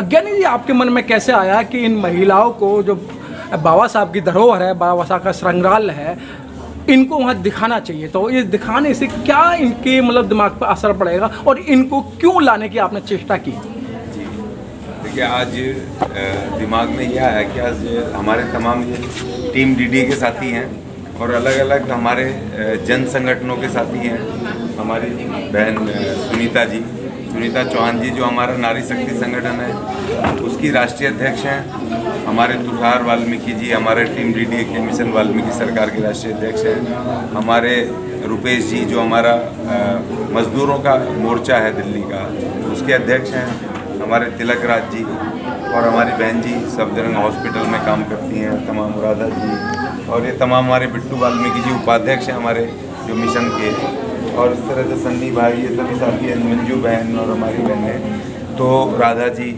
अज्ञानी जी, आपके मन में कैसे आया कि इन महिलाओं को, जो बाबा साहब की धरोहर है, बाबा साहब का संग्रहालय है, इनको वहाँ दिखाना चाहिए? तो ये दिखाने से क्या इनके मतलब दिमाग पर असर पड़ेगा और इनको क्यों लाने की आपने चेष्टा की? जी देखिए, आज दिमाग में यह आया कि आज हमारे तमाम ये टीम डीडी के साथी हैं और अलग अलग हमारे जन संगठनों के साथी हैं। हमारी बहन सुनीता चौहान जी, जो हमारा नारी शक्ति संगठन है, उसकी राष्ट्रीय अध्यक्ष हैं। हमारे तुषार वाल्मीकि जी, हमारे टीम डीडी के मिशन वाल्मीकि सरकार के राष्ट्रीय अध्यक्ष हैं। हमारे रुपेश जी, जो हमारा मजदूरों का मोर्चा है दिल्ली का, उसके अध्यक्ष हैं। हमारे तिलक राज जी और हमारी बहन जी सफदरजंग हॉस्पिटल में काम करती हैं, तमाम राधा जी, और ये तमाम हमारे बिट्टू वाल्मीकि जी उपाध्यक्ष हैं हमारे जो मिशन के, और इस तरह से सन्नी भाई, ये सभी साथी हैं, मंजू बहन और हमारी बहनें, तो राधा जी,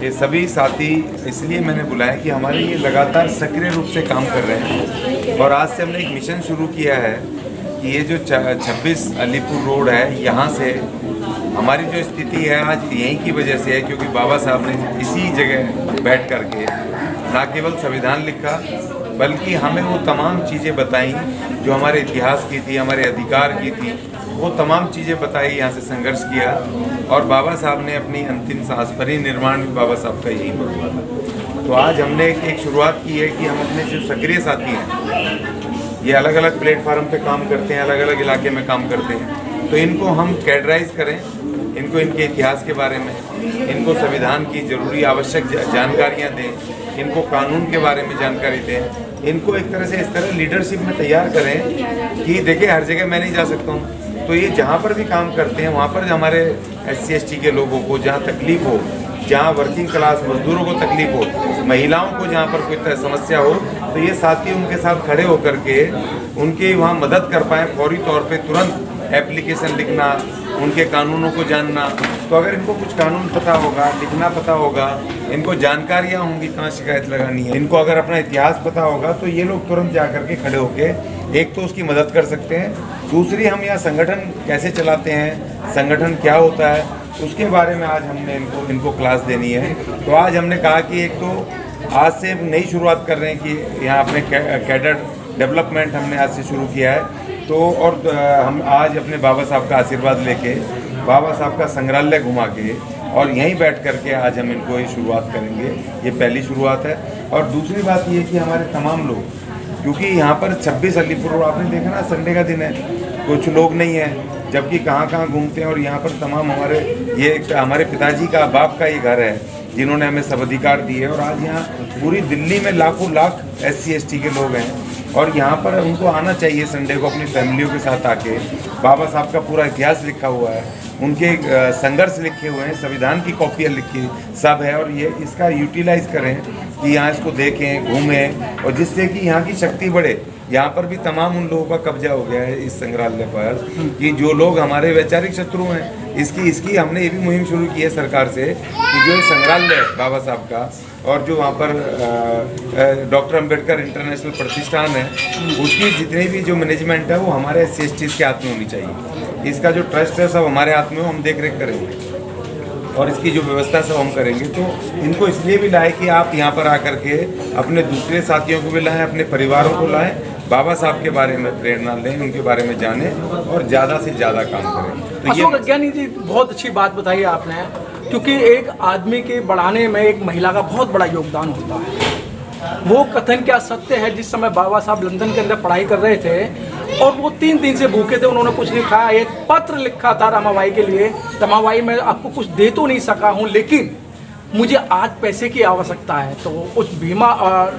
ये सभी साथी इसलिए मैंने बुलाया कि हमारे ये लगातार सक्रिय रूप से काम कर रहे हैं। और आज से हमने एक मिशन शुरू किया है कि ये जो 26 अलीपुर रोड है, यहाँ से हमारी जो स्थिति है आज यहीं की वजह से है, क्योंकि बाबा साहब ने इसी जगह बैठ करके ना केवल संविधान लिखा, बल्कि हमें वो तमाम चीज़ें बताई जो हमारे इतिहास की थी, हमारे अधिकार की थी, वो तमाम चीज़ें बताई, यहाँ से संघर्ष किया। और बाबा साहब ने अपनी अंतिम सांस, परिनिर्वाण भी बाबा साहब का यहीं पर हुआ था। तो आज हमने एक शुरुआत की है कि हम अपने जो सक्रिय साथी हैं, ये अलग अलग प्लेटफार्म पे काम करते हैं, अलग अलग इलाके में काम करते हैं, तो इनको हम कैडराइज करें, इनको इनके इतिहास के बारे में, इनको संविधान की जरूरी आवश्यक जानकारियाँ दें, इनको कानून के बारे में जानकारी दें, इनको एक तरह से इस तरह लीडरशिप में तैयार करें कि देखिए हर जगह मैं नहीं जा सकता हूँ, तो ये जहाँ पर भी काम करते हैं वहाँ पर हमारे SC/ST के लोगों को जहाँ तकलीफ़ हो, जहाँ वर्किंग क्लास मजदूरों को तकलीफ़ हो, महिलाओं को जहाँ पर कोई समस्या हो, तो ये साथी उनके साथ खड़े होकर के उनकी वहाँ मदद कर पाएँ, फौरी तौर पे तुरंत एप्लीकेशन लिखना, उनके कानूनों को जानना। तो अगर इनको कुछ कानून पता होगा, लिखना पता होगा, इनको जानकारियाँ होंगी कहाँ शिकायत लगानी है, इनको अगर अपना इतिहास पता होगा, तो ये लोग तुरंत जा करके खड़े होके एक तो उसकी मदद कर सकते हैं, दूसरी हम यहाँ संगठन कैसे चलाते हैं, संगठन क्या होता है, उसके बारे में आज हमने इनको क्लास देनी है। तो आज हमने कहा कि एक तो आज से नई शुरुआत कर रहे हैं कि यहाँ अपने कैडर डेवलपमेंट हमने आज से शुरू किया है। तो और हम आज अपने बाबा साहब का आशीर्वाद लेके, बाबा साहब का संग्रहालय घुमा के और यहीं बैठ करके आज हम इनको ये शुरुआत करेंगे। ये पहली शुरुआत है। और दूसरी बात ये कि हमारे तमाम लोग, क्योंकि यहाँ पर 26 अलीपुर रोड आपने देखा ना, संडे का दिन है, कुछ लोग नहीं हैं, जबकि कहाँ कहाँ घूमते हैं। और यहाँ पर तमाम हमारे पिताजी का, बाप का ये घर है, जिन्होंने हमें सब अधिकार दिए। और आज यहाँ पूरी दिल्ली में लाखों लाख SC/ST के लोग हैं, और यहाँ पर उनको आना चाहिए संडे को अपनी फैमिलियों के साथ आके। बाबा साहब का पूरा इतिहास लिखा हुआ है, उनके संघर्ष लिखे हुए हैं, संविधान की कॉपियाँ लिखी सब है, और ये इसका यूटिलाइज करें कि यहाँ इसको देखें, घूमें, और जिससे कि यहाँ की शक्ति बढ़े। यहाँ पर भी तमाम उन लोगों का कब्जा हो गया है इस संग्रहालय पर, कि जो लोग हमारे वैचारिक शत्रु हैं। इसकी हमने ये भी मुहिम शुरू की है सरकार से कि जो संग्रहालय है बाबा साहब का, और जो वहाँ पर डॉक्टर अंबेडकर इंटरनेशनल प्रतिष्ठान है, उसकी जितनी भी जो मैनेजमेंट है वो हमारे SC/ST के हाथ में होनी चाहिए। इसका जो ट्रस्ट है सब हमारे हाथ में हो, हम देख रेख करेंगे, और इसकी जो व्यवस्था सब हम करेंगे। तो इनको इसलिए भी लाए कि आप यहाँ पर आकर के अपने दूसरे साथियों को भी लाएं, अपने परिवारों को लाएं, बाबा साहब के बारे में प्रेरणा लें, उनके बारे में जानें और ज़्यादा से ज़्यादा काम करें। तो अशोक अज्ञानी जी, बहुत अच्छी बात बताई आपने, क्योंकि एक आदमी के बढ़ाने में एक महिला का बहुत बड़ा योगदान होता है। वो कथन क्या सत्य है, जिस समय बाबा साहब लंदन के अंदर पढ़ाई कर रहे थे और वो 3 दिन से भूखे थे, उन्होंने कुछ नहीं खाया, एक पत्र लिखा था रमाबाई के लिए, रमाबाई मैं आपको कुछ दे तो नहीं सका हूँ, लेकिन मुझे आज पैसे की आवश्यकता है। तो उस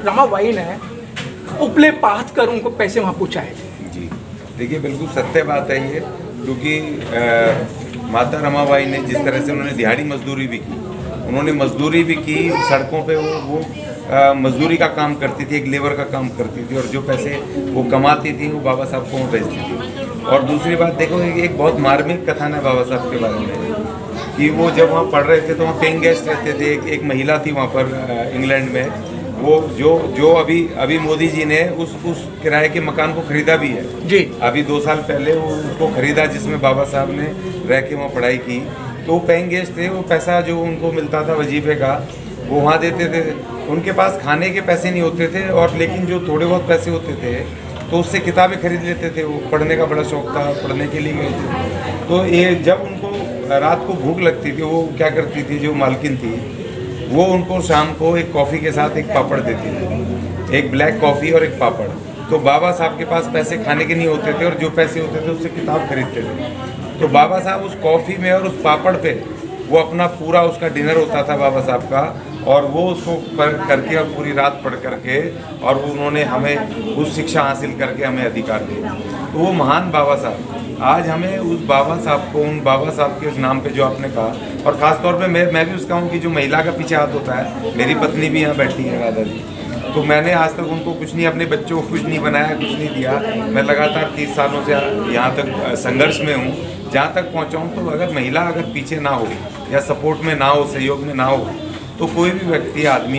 रमाबाई ने उपले पात कर उनको पैसे वहाँ पहुँचाए थे। जी देखिए, बिल्कुल सत्य बात है ये, क्योंकि माता रमाबाई ने जिस तरह से उन्होंने दिहाड़ी मजदूरी भी की, उन्होंने मजदूरी भी की, सड़कों पे वो मजदूरी का काम करती थी, एक लेबर का काम करती थी, और जो पैसे वो कमाती थी वो बाबा साहब को भेजती थी। और दूसरी बात देखो, एक बहुत मार्मिक कथन है बाबा साहब के बारे में कि वो जब वहाँ पढ़ रहे थे तो वहाँ पेइंग गेस्ट रहते थे। एक महिला थी वहाँ पर इंग्लैंड में, वो जो अभी मोदी जी ने उस किराए के मकान को खरीदा भी है जी। अभी 2 साल पहले वो उसको खरीदा, जिसमें बाबा साहब ने रह के वहाँ पढ़ाई की। तो वो पेइंग गेस्ट थे, वो पैसा जो उनको मिलता था वजीफे का वो वहाँ देते थे। उनके पास खाने के पैसे नहीं होते थे, और लेकिन जो थोड़े बहुत पैसे होते थे तो उससे किताबें खरीद लेते थे। वो पढ़ने का बड़ा शौक़ था, पढ़ने के लिए गए थे। तो ये जब उनको रात को भूख लगती थी, वो क्या करती थी, जो मालकिन थी वो उनको शाम को एक कॉफ़ी के साथ एक पापड़ देती थी, एक ब्लैक कॉफ़ी और एक पापड़। तो बाबा साहब के पास पैसे खाने के नहीं होते थे, और जो पैसे होते थे उससे किताब खरीदते थे। तो बाबा साहब उस कॉफ़ी में और उस पापड़ पे वो अपना पूरा उसका डिनर होता था बाबा साहब का, और वो उसको करके और पूरी रात पढ़ करके, और उन्होंने हमें उस शिक्षा हासिल करके हमें अधिकार दिए। तो वो महान बाबा साहब, आज हमें उस बाबा साहब को, उन बाबा साहब के उस नाम पे जो आपने कहा, और ख़ास तौर पे मैं भी उसका हूँ कि जो महिला का पीछे हाथ होता है, मेरी पत्नी भी यहाँ बैठी है राधा जी, तो मैंने आज तक उनको कुछ नहीं, अपने बच्चों को कुछ नहीं बनाया, कुछ नहीं दिया। मैं लगातार 30 सालों से यहाँ तक संघर्ष में हूँ, जहाँ तक पहुँचा हूँ। तो अगर महिला अगर पीछे ना हो या सपोर्ट में ना हो, सहयोग में ना हो, तो कोई भी व्यक्ति, आदमी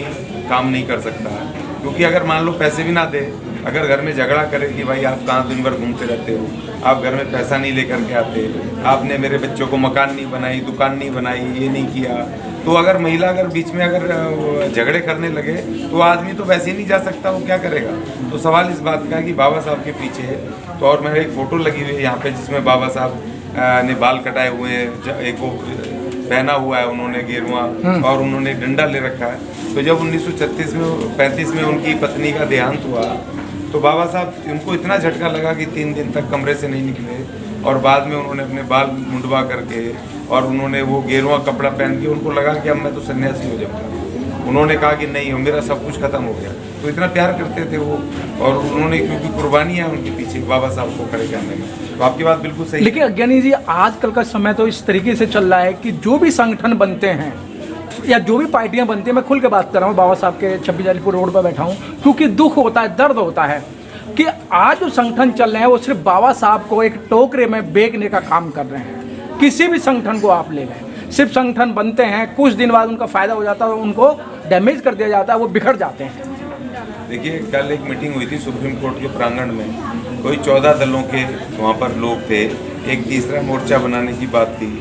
काम नहीं कर सकता है। क्योंकि अगर मान लो पैसे भी ना दे, अगर घर में झगड़ा करे कि भाई आप कहाँ दिन भर घूमते रहते हो, आप घर में पैसा नहीं लेकर के आते, आपने मेरे बच्चों को मकान नहीं बनाई, दुकान नहीं बनाई, ये नहीं किया, तो अगर महिला अगर बीच में अगर झगड़े करने लगे तो आदमी तो वैसे ही नहीं जा सकता, वो क्या करेगा। तो सवाल इस बात का है कि बाबा साहब के पीछे है। तो और मेरा एक फ़ोटो लगी हुई है यहाँ पे, जिसमें बाबा साहब ने बाल कटाए हुए हैं, एक वो पहना हुआ है उन्होंने गेरुआ, और उन्होंने डंडा ले रखा है। तो जब 1935 में उनकी पत्नी का देहांत हुआ, तो बाबा साहब, उनको इतना झटका लगा कि 3 दिन तक कमरे से नहीं निकले, और बाद में उन्होंने अपने बाल मुंडवा करके और उन्होंने वो गेरुआ कपड़ा पहन के, उनको लगा कि अब मैं तो सन्यासी हो जाऊँगा। उन्होंने कहा कि नहीं, मेरा सब कुछ खत्म हो गया। तो इतना प्यार करते थे वो, और उन्होंने, क्योंकि कुर्बानी है उनके पीछे बाबा साहब को खड़े करने में। तो आपकी बात बिल्कुल सही। लेकिन अज्ञानी जी, आजकल का समय तो इस तरीके से चल रहा है कि जो भी संगठन बनते हैं या जो भी पार्टियां बनती हैं, मैं खुल के बात कर रहा हूँ, बाबा साहब के 26 अलीपुर रोड पर बैठा हूँ, क्योंकि दुख होता है, दर्द होता है कि आज जो संगठन चल रहे हैं वो सिर्फ बाबा साहब को एक टोकरे में बेचने का काम कर रहे हैं। किसी भी संगठन को आप ले लें, सिर्फ संगठन बनते हैं, कुछ दिन बाद उनका फ़ायदा हो जाता है, उनको डैमेज कर दिया जाता है, वो बिखर जाते हैं। देखिए, कल एक मीटिंग हुई थी सुप्रीम कोर्ट के प्रांगण में, कोई 14 दलों के वहाँ पर लोग थे, एक तीसरा मोर्चा बनाने की बात थी।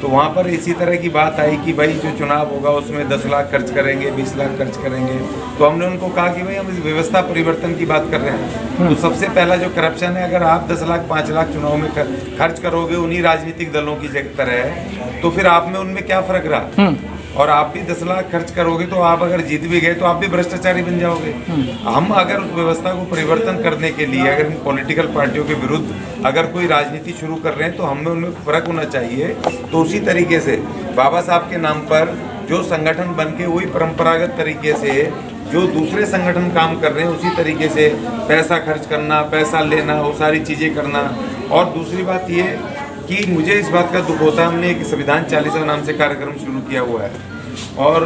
तो वहाँ पर इसी तरह की बात आई कि भाई जो चुनाव होगा उसमें 10 लाख खर्च करेंगे, 20 लाख खर्च करेंगे। तो हमने उनको कहा कि भाई हम इस व्यवस्था परिवर्तन की बात कर रहे हैं। तो सबसे पहला जो करप्शन है, अगर आप 10 लाख 5 लाख चुनाव में खर्च करोगे उन्हीं राजनीतिक दलों की तरह, तो फिर आप में उनमें क्या फ़र्क रहा। और आप भी 10 लाख खर्च करोगे तो आप अगर जीत भी गए तो आप भी भ्रष्टाचारी बन जाओगे। हम अगर उस व्यवस्था को परिवर्तन करने के लिए, अगर इन पॉलिटिकल पार्टियों के विरुद्ध अगर कोई राजनीति शुरू कर रहे हैं, तो हमें उनमें फर्क होना चाहिए। तो उसी तरीके से बाबा साहब के नाम पर जो संगठन बन के वही परंपरागत तरीके से जो दूसरे संगठन काम कर रहे हैं उसी तरीके से पैसा खर्च करना, पैसा लेना, वो सारी चीज़ें करना। और दूसरी बात ये कि मुझे इस बात का दुख होता है, हमने एक संविधान चालीसा नाम से कार्यक्रम शुरू किया हुआ है, और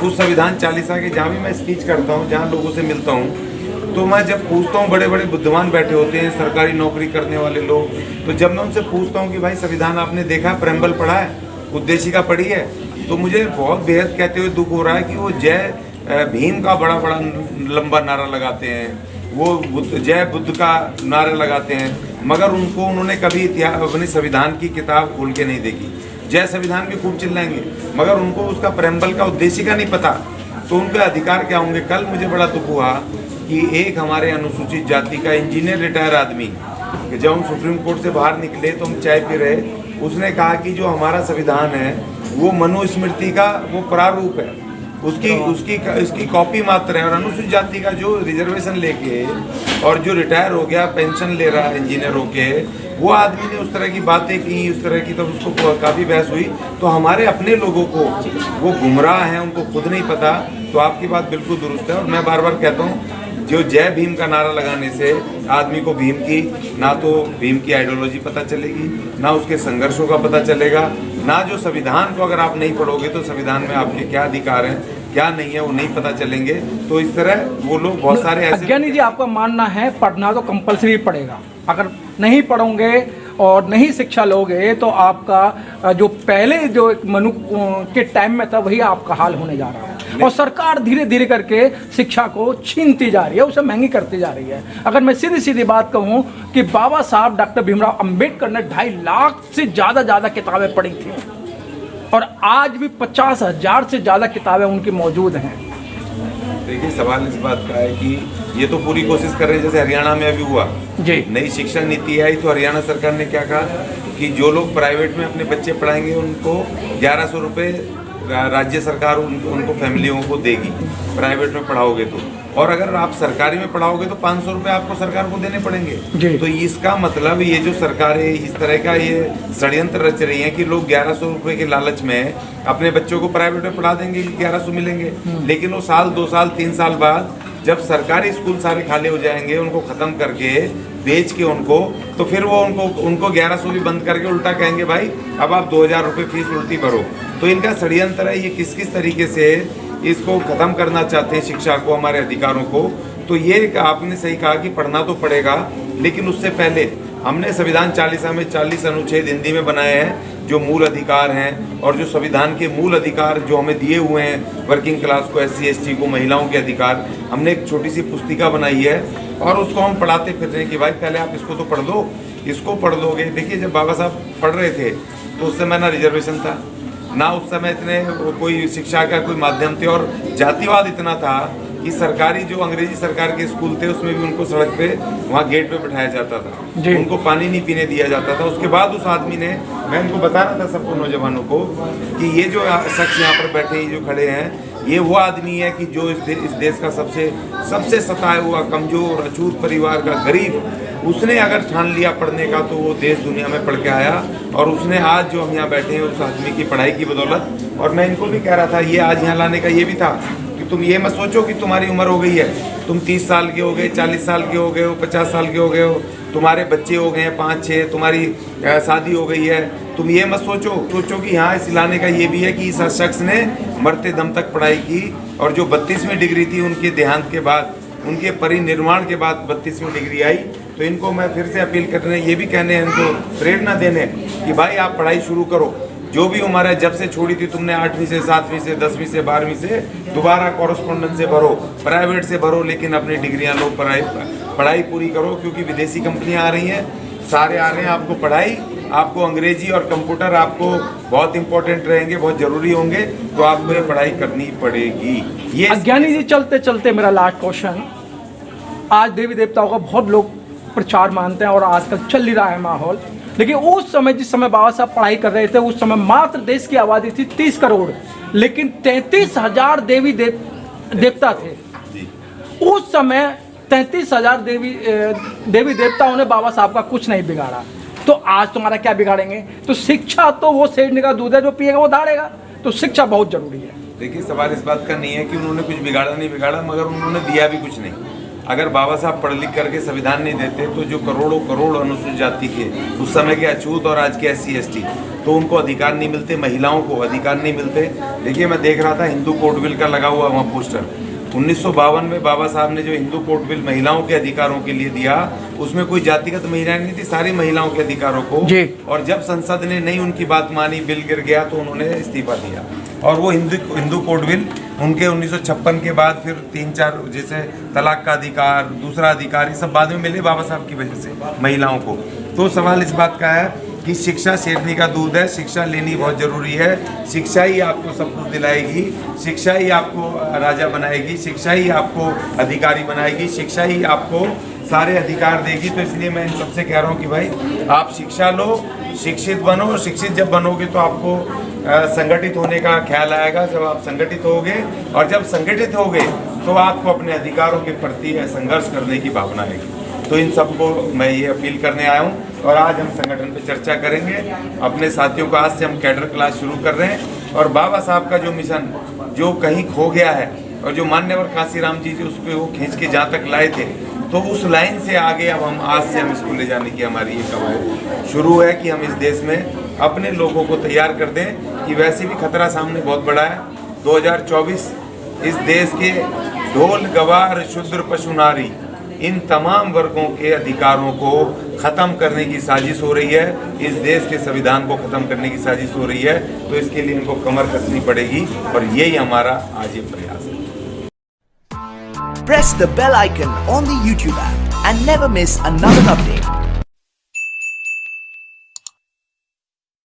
उस संविधान चालीसा के जहाँ भी मैं स्पीच करता हूँ, जहाँ लोगों से मिलता हूँ, तो मैं जब पूछता हूँ, बड़े बड़े बुद्धिमान बैठे होते हैं, सरकारी नौकरी करने वाले लोग, तो जब मैं उनसे पूछता हूँ कि भाई संविधान आपने देखा है, प्रेम्बल पढ़ा है, उद्देशिका पढ़ी है, तो मुझे बहुत बेहद कहते हुए दुख हो रहा है कि वो जय भीम का बड़ा बड़ा लंबा नारा लगाते हैं, वो जय बुद्ध का नारा लगाते हैं, मगर उन्होंने कभी इतिहास, अपने संविधान की किताब खोल के नहीं देखी। जय संविधान भी खूब चिल्लाएंगे, मगर उनको उसका प्रेम्बल का उद्देशिका नहीं पता, तो उनके अधिकार क्या होंगे। कल मुझे बड़ा दुख हुआ कि एक हमारे अनुसूचित जाति का इंजीनियर रिटायर आदमी, जब हम सुप्रीम कोर्ट से बाहर निकले तो हम चाय पी रहे, उसने कहा कि जो हमारा संविधान है वो मनुस्मृति का वो प्रारूप है, उसकी कॉपी मात्र है। और अनुसूचित जाति का जो रिजर्वेशन लेके और जो रिटायर हो गया, पेंशन ले रहा है इंजीनियर होके, वो आदमी ने उस तरह की बातें की, उस तरह की, तो उसको काफ़ी बहस हुई। तो हमारे अपने लोगों को वो गुमराह हैं, उनको खुद नहीं पता। तो आपकी बात बिल्कुल दुरुस्त है, और मैं बार बार कहता हूँ, जो जय भीम का नारा लगाने से आदमी को भीम की ना तो भीम की आइडियोलॉजी पता चलेगी, ना उसके संघर्षों का पता चलेगा, ना जो संविधान को अगर आप नहीं पढ़ोगे तो संविधान में आपके क्या अधिकार हैं, क्या नहीं है, वो नहीं पता चलेंगे। तो इस तरह वो लोग बहुत सारे ऐसे। अज्ञानी जी, आपका मानना है पढ़ना तो कंपलसरी पड़ेगा, अगर नहीं पढ़ोगे और नहीं शिक्षा लोगे तो आपका जो पहले जो एक मनु के टाइम में था वही आपका हाल होने जा रहा है। और सरकार धीरे धीरे करके शिक्षा को छीनती जा रही है, उसे महंगी करती जा रही है। अगर मैं सीधी सीधी बात कहूँ कि बाबा साहब डॉक्टर भीमराव अंबेडकर ने 2.5 लाख से ज़्यादा किताबें पढ़ी थी, और आज भी 50,000 से ज़्यादा किताबें उनकी मौजूद हैं। देखिए, सवाल इस बात का है कि ये तो पूरी कोशिश कर रहे हैं, जैसे हरियाणा में अभी हुआ जी। नई शिक्षा नीति आई तो हरियाणा सरकार ने क्या कहा कि जो लोग प्राइवेट में अपने बच्चे पढ़ाएंगे उनको 1100 रुपये राज्य सरकार उनको फैमिलियों को देगी प्राइवेट में पढ़ाओगे तो, और अगर आप सरकारी में पढ़ाओगे तो 500 रुपये आपको सरकार को देने पड़ेंगे। तो इसका मतलब ये जो सरकारें इस तरह का ये षड्यंत्र रच रही हैं कि लोग 1100 रुपये के लालच में अपने बच्चों को प्राइवेट में पढ़ा देंगे कि 1100 मिलेंगे, लेकिन वो साल 2 साल 3 साल बाद जब सरकारी स्कूल सारे खाली हो जाएंगे उनको ख़त्म करके बेच के उनको, तो फिर वो उनको 1100 भी बंद करके उल्टा कहेंगे भाई अब आप 2000 रुपये फीस उल्टी भरो। तो इनका षड्यंत्र है, ये किस किस तरीके से इसको ख़त्म करना चाहते हैं शिक्षा को, हमारे अधिकारों को। तो ये आपने सही कहा कि पढ़ना तो पड़ेगा, लेकिन उससे पहले हमने संविधान 40 में 40 अनुच्छेद हिंदी में बनाए हैं जो मूल अधिकार हैं, और जो संविधान के मूल अधिकार जो हमें दिए हुए हैं वर्किंग क्लास को, SC ST को, महिलाओं के अधिकार, हमने एक छोटी सी पुस्तिका बनाई है और उसको हम पढ़ाते फिर रहे हैं कि भाई पहले आप इसको तो पढ़ लो, इसको पढ़ लोगे। देखिए, जब बाबा साहब पढ़ रहे थे तो उस समय ना रिजर्वेशन था, ना उस समय इतने कोई शिक्षा का कोई माध्यम थे, और जातिवाद इतना था कि सरकारी जो अंग्रेजी सरकार के स्कूल थे उसमें भी उनको सड़क पे वहाँ गेट पे बिठाया जाता था, उनको पानी नहीं पीने दिया जाता था। उसके बाद उस आदमी ने, मैं इनको बता रहा था सबको नौजवानों को कि ये जो शख्स यहाँ पर बैठे जो खड़े हैं ये वो आदमी है कि जो इस देश का सबसे सताया हुआ, कमज़ोर, अछूत परिवार का गरीब, उसने अगर ठान लिया पढ़ने का तो वो देश दुनिया में पढ़ के आया, और उसने आज जो हम यहाँ बैठे हैं उस आदमी की पढ़ाई की बदौलत। और मैं इनको भी कह रहा था, ये आज यहाँ लाने का ये भी था कि तुम ये मत सोचो कि तुम्हारी उम्र हो गई है, तुम 30 साल के हो गए, 40 साल के हो गए हो, 50 साल के हो गए हो, तुम्हारे बच्चे हो गए हैं 5-6, तुम्हारी शादी हो गई है, तुम ये मत सोचो कि यहाँ इस लाने का ये भी है कि इस शख्स ने मरते दम तक पढ़ाई की, और जो 32वीं डिग्री थी उनके देहांत के बाद, उनके परिनिर्वाण के बाद 32वीं डिग्री आई। तो इनको मैं फिर से अपील करने, ये भी कहने हैं, इनको प्रेरणा देने कि भाई आप पढ़ाई शुरू करो, जो भी उम्र है, जब से छोड़ी थी तुमने 8वीं से 7वीं से 10वीं से 12वीं से, दोबारा कॉरेस्पॉन्डेंस से भरो, प्राइवेट से भरो, लेकिन अपनी डिग्रियां लो, पढ़ाई पूरी करो, क्योंकि विदेशी कंपनियां आ रही हैं, सारे आ रहे हैं। आपको पढ़ाई, आपको अंग्रेजी और कंप्यूटर आपको बहुत इंपॉर्टेंट रहेंगे, बहुत ज़रूरी होंगे, तो आपको ये पढ़ाई करनी पड़ेगी। ये अज्ञानी जी, चलते चलते मेरा लास्ट क्वेश्चन, आज देवी देवताओं का बहुत लोग प्रचार मानते हैं और आजकल चल ही रहा है माहौल, लेकिन उस समय जिस समय बाबा साहब पढ़ाई कर रहे थे उस समय मात्र देश की आबादी थी 30 करोड़, लेकिन 33,000 देवी देवता थे। उस समय 33,000 देवी देवताओं ने बाबा साहब का कुछ नहीं बिगाड़ा, तो आज तुम्हारा क्या बिगाड़ेंगे? तो शिक्षा तो वो शेरनी का दूध है, जो पिएगा वो दाड़ेगा, तो शिक्षा बहुत जरूरी है। देखिए, सवाल इस बात का नहीं है कि उन्होंने कुछ बिगाड़ा नहीं बिगाड़ा, मगर उन्होंने दिया भी कुछ नहीं। अगर बाबा साहब पढ़ लिख करके संविधान नहीं देते तो जो करोड़ों करोड़ अनुसूचित जाति के उस समय के अछूत और आज के SC ST, तो उनको अधिकार नहीं मिलते, महिलाओं को अधिकार नहीं मिलते। देखिए, मैं देख रहा था हिंदू कोड बिल का लगा हुआ वहाँ पोस्टर, 1952 में बाबा साहब ने जो हिंदू कोड बिल महिलाओं के अधिकारों के लिए दिया, उसमें कोई जातिगत महिलाएं नहीं थी, सारी महिलाओं के अधिकारों को। और जब संसद ने नहीं उनकी बात मानी, बिल गिर गया, तो उन्होंने इस्तीफा दिया। और वो हिंदू कोड बिल उनके 1956 के बाद फिर 3-4 जैसे तलाक का अधिकार, दूसरा अधिकार, ये सब बाद में मिले बाबा साहब की वजह से महिलाओं को। तो सवाल इस बात का है कि शिक्षा शेरनी का दूध है, शिक्षा लेनी बहुत ज़रूरी है। शिक्षा ही आपको सब कुछ दिलाएगी, शिक्षा ही आपको राजा बनाएगी, शिक्षा ही आपको अधिकारी बनाएगी, शिक्षा ही आपको सारे अधिकार देगी। तो इसलिए मैं इन सबसे कह रहा हूँ कि भाई आप शिक्षा लो, शिक्षित बनो। शिक्षित जब बनोगे तो आपको संगठित होने का ख्याल आएगा। जब आप संगठित होगे और जब संगठित होगे तो आपको अपने अधिकारों के प्रति संघर्ष करने की भावना आएगी। तो इन सबको मैं ये अपील करने आया हूँ, और आज हम संगठन पे चर्चा करेंगे। अपने साथियों को आज से हम कैडर क्लास शुरू कर रहे हैं, और बाबा साहब का जो मिशन जो कहीं खो गया है, और जो मान्यवर कांसीराम जी उसको वो खींच के जहाँ तक लाए थे, तो उस लाइन से आगे अब हम आज से हम इसको ले जाने की हमारी ये कवायद शुरू है कि हम इस देश में अपने लोगों को तैयार कर दें कि वैसे भी खतरा सामने बहुत बड़ा है। 2024 इस देश के ढोल गवार शूद्र पशु नारी इन तमाम वर्गों के अधिकारों को ख़त्म करने की साजिश हो रही है, इस देश के संविधान को ख़त्म करने की साजिश हो रही है। तो इसके लिए इनको कमर कसनी पड़ेगी, और यही हमारा आज ये प्रयास है। Press the bell icon on the YouTube app and never miss another update.